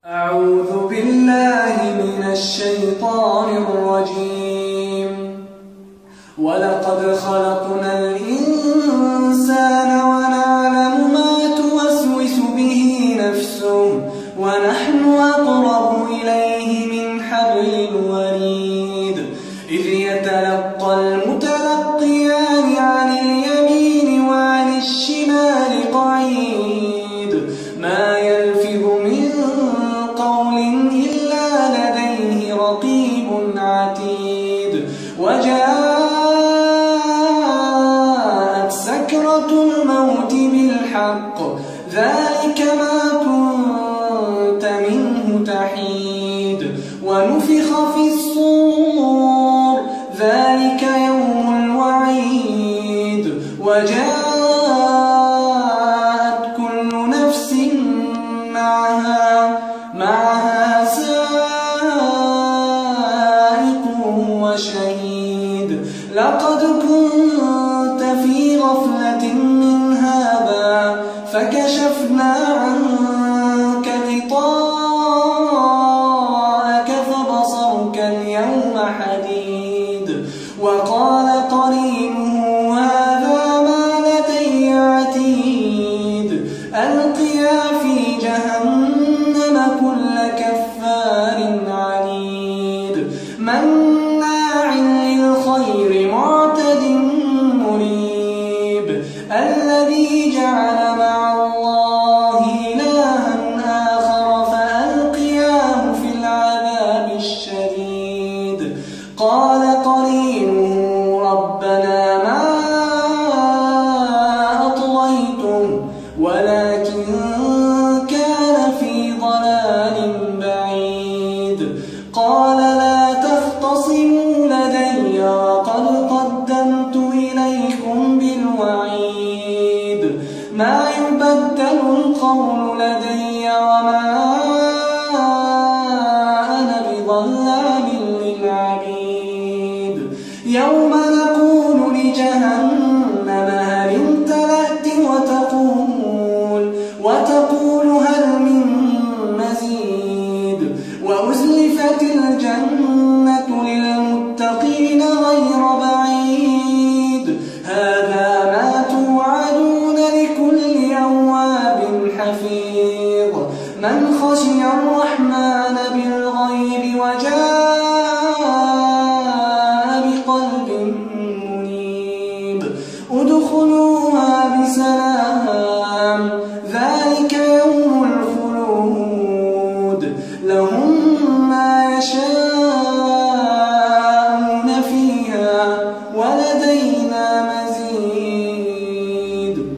أعوذ بالله من الشيطان الرجيم. ولقد خلقنا الإنسان ونعلم ما توسوس به نفسه ونحن أقرب إليه من حبل الوريد. إذ يتلقى المتلقيان عن اليمين وعن الشمال قعيد. ما يلفظ من قول إلا لديه رقيب عتيد. وجاءت سكرة الموت بالحق ذلك ما كنت منه تحيد. ونفخ في الصور ذلك يوم الوعيد. وجاءت كل نفس معها سائق وشهيد. لقد كنت في غفلة من هذا فكشفنا عنك غطاءك فبصرك اليوم حديد. وقال قرينه هذا ما لدي عتيد. ألقيا في جهنم كل كفار عنيد. مناع للخير معتد مريب. الذي جعل مع الله إلها آخر فألقياه في العذاب الشديد. قال قرينه ربنا ما أطغيته ولكن كان في ضلال بعيد. قال لا تختصموا لدي وقد قدمت إليكم بالوعيد. ما يبدل القول لدي وما أنا بظلام للعبيد. يوم نقول لجهنم هل امتلأت وتقول هل من مزيد. وأزلفت الجنة للمتقين غير بعيد. هذا ما توعدون لكل أواب حفيظ. من خشي الرحمن بالغيب وجاء بقلب منيب. ادخلوها بسلام ذلك يوم الخلود. لهم ما يشاءون فيها ولدينا مزيد.